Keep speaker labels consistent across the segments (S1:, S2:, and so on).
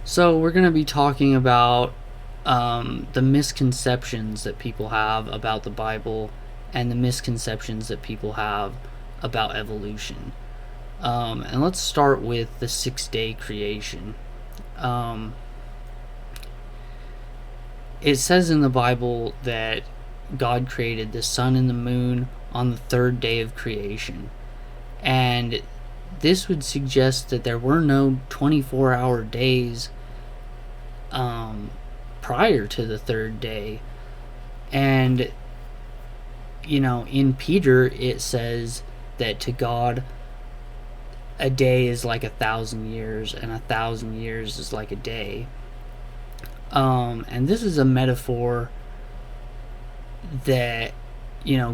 S1: So, we're going to be talking about the misconceptions that people have about the Bible and the misconceptions that people have about evolution. And let's start with the 6 day creation. Um, it says in the Bible that God created the sun and the moon on the third day of creation. And this would suggest that there were no 24-hour days um, prior to the third day. And, in Peter, it says that to God, a day is like 1,000 years, and 1,000 years is like a day. And this is a metaphor that,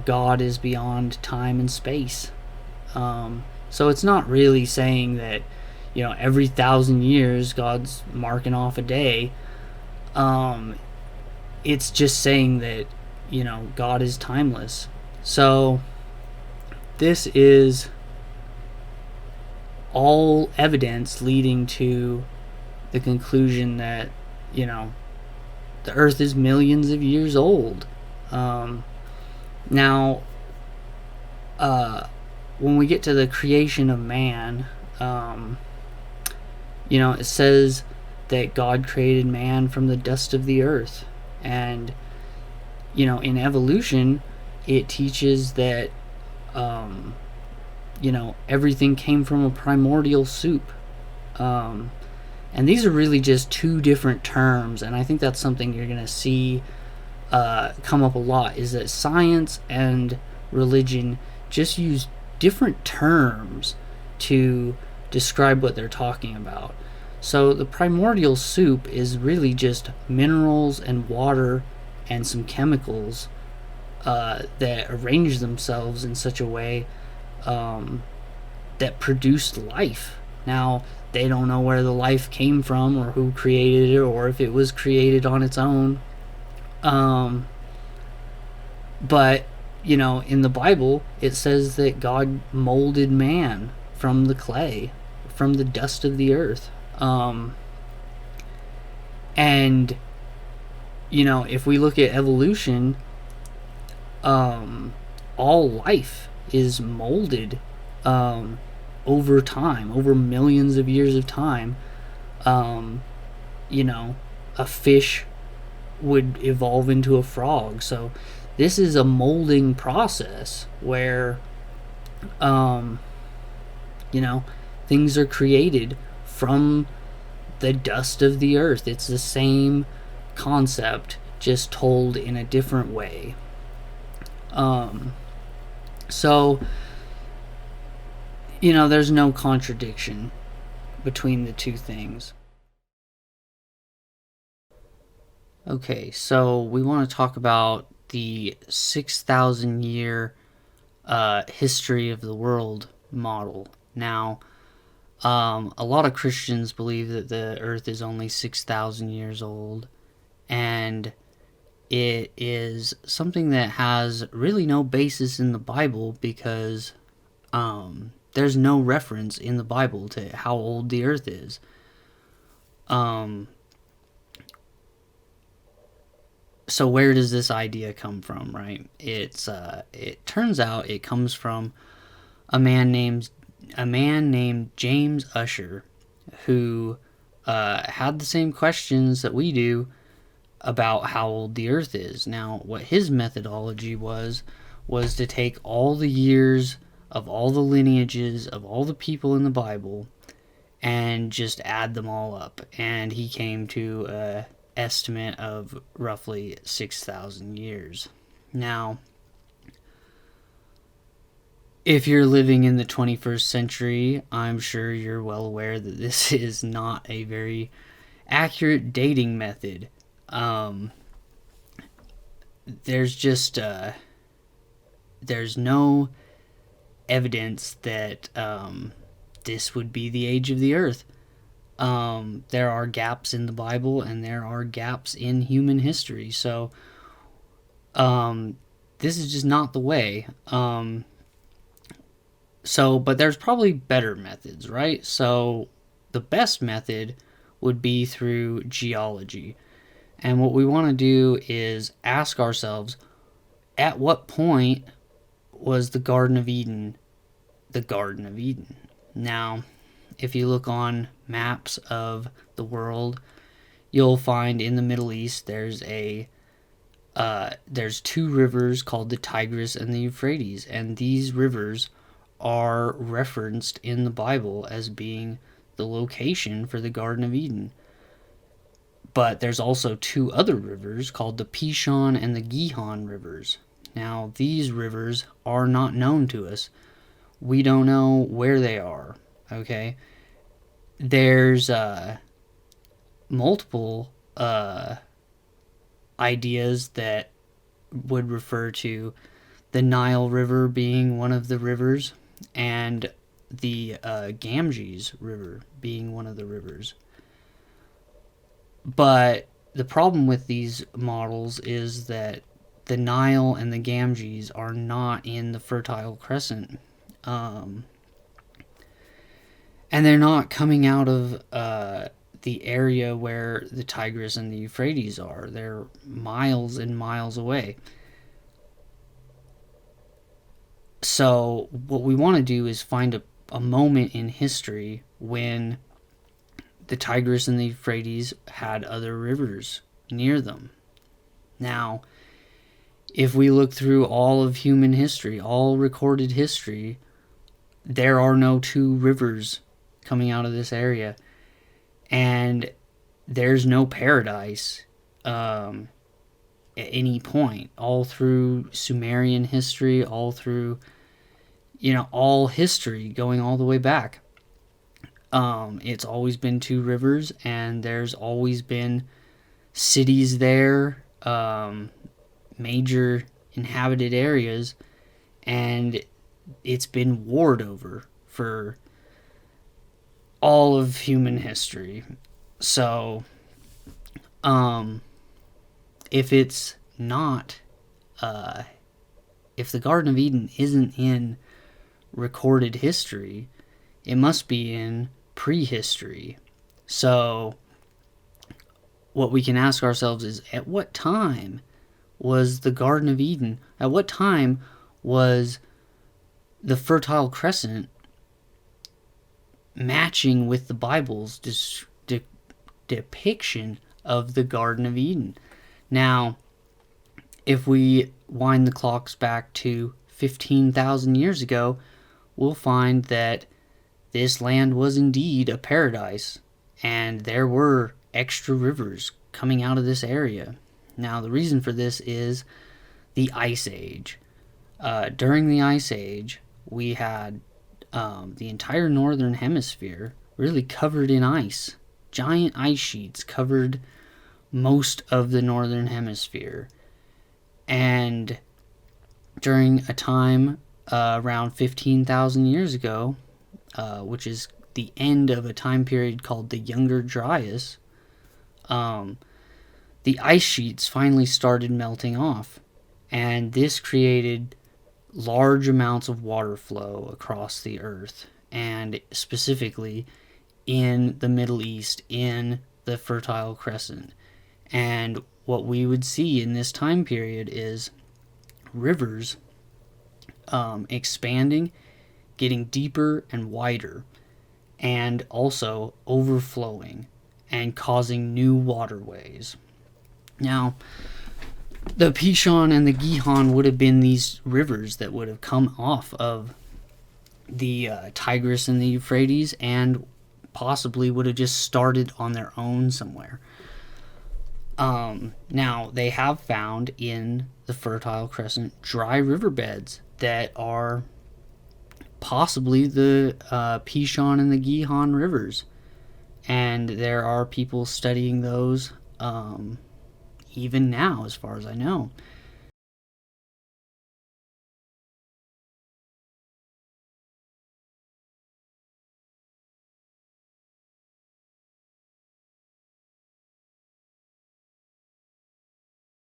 S1: God is beyond time and space. So it's not really saying that, every 1,000 years God's marking off a day. Um, it's just saying that, God is timeless. So this is all evidence leading to the conclusion that, you know, the earth is millions of years old. Um, now, when we get to the creation of man, it says that God created man from the dust of the earth. And, in evolution, it teaches that, everything came from a primordial soup. And these are really just two different terms, and I think that's something you're going to see come up a lot, is that science and religion just use different terms to describe what they're talking about. So the primordial soup is really just minerals and water and some chemicals that arrange themselves in such a way that produced life. Now, they don't know where the life came from or who created it or if it was created on its own. But, in the Bible, it says that God molded man from the clay, from the dust of the earth. And, if we look at evolution, all life is molded over time, over millions of years of time. Um, a fish would evolve into a frog. So this is a molding process where, um, you know, things are created from the dust of the earth. It's the same concept, just told in a different way. So, there's no contradiction between the two things. Okay, so we want to talk about the 6,000 year history of the world model. Now, a lot of Christians believe that the earth is only 6,000 years old, and it is something that has really no basis in the Bible because there's no reference in the Bible to how old the earth is. So where does this idea come from, right? It turns out it comes from a man named James Ussher, who had the same questions that we do about how old the earth is. Now, what his methodology was to take all the years of all the lineages of all the people in the Bible and just add them all up, and he came to a estimate of roughly 6,000 years. Now, if you're living in the 21st century, I'm sure you're well aware that this is not a very accurate dating method. There's just there's no evidence that this would be the age of the earth. There are gaps in the Bible and there are gaps in human history. So this is just not the way. But there's probably better methods, right? So the best method would be through geology. And what we want to do is ask ourselves, at what point was the Garden of Eden the Garden of Eden? Now, if you look on maps of the world, you'll find in the Middle East there's two rivers called the Tigris and the Euphrates, and these rivers are referenced in the Bible as being the location for the Garden of Eden. But there's also two other rivers called the Pishon and the Gihon rivers. Now, these rivers are not known to us. We don't know where they are, okay? There's multiple ideas that would refer to the Nile River being one of the rivers, and the Ganges River being one of the rivers. But the problem with these models is that the Nile and the Ganges are not in the Fertile Crescent. And they're not coming out of the area where the Tigris and the Euphrates are. They're miles and miles away. So what we want to do is find a moment in history when the Tigris and the Euphrates had other rivers near them. Now, if we look through all of human history, all recorded history, there are no two rivers coming out of this area. And there's no paradise at any point. All through Sumerian history, all through, all history going all the way back. It's always been two rivers, and there's always been cities there, major inhabited areas, and it's been warred over for all of human history. So, if it's not, if the Garden of Eden isn't in recorded history, it must be in prehistory. So, what we can ask ourselves is, at what time was the Garden of Eden? At what time was the Fertile Crescent matching with the Bible's depiction of the Garden of Eden? Now, if we wind the clocks back to 15,000 years ago, we'll find that this land was indeed a paradise, and there were extra rivers coming out of this area. Now, the reason for this is the Ice Age. During the Ice Age, we had the entire northern hemisphere really covered in ice. Giant ice sheets covered most of the northern hemisphere. And during a time around 15,000 years ago, which is the end of a time period called the Younger Dryas, the ice sheets finally started melting off. And this created large amounts of water flow across the earth, and specifically in the Middle East, in the Fertile Crescent. And what we would see in this time period is rivers expanding, getting deeper and wider, and also overflowing and causing new waterways. Now, the Pishon and the Gihon would have been these rivers that would have come off of the Tigris and the Euphrates, and possibly would have just started on their own somewhere. Now, they have found in the Fertile Crescent dry riverbeds that are possibly the Pishon and the Gihon rivers. And there are people studying those even now, as far as I know.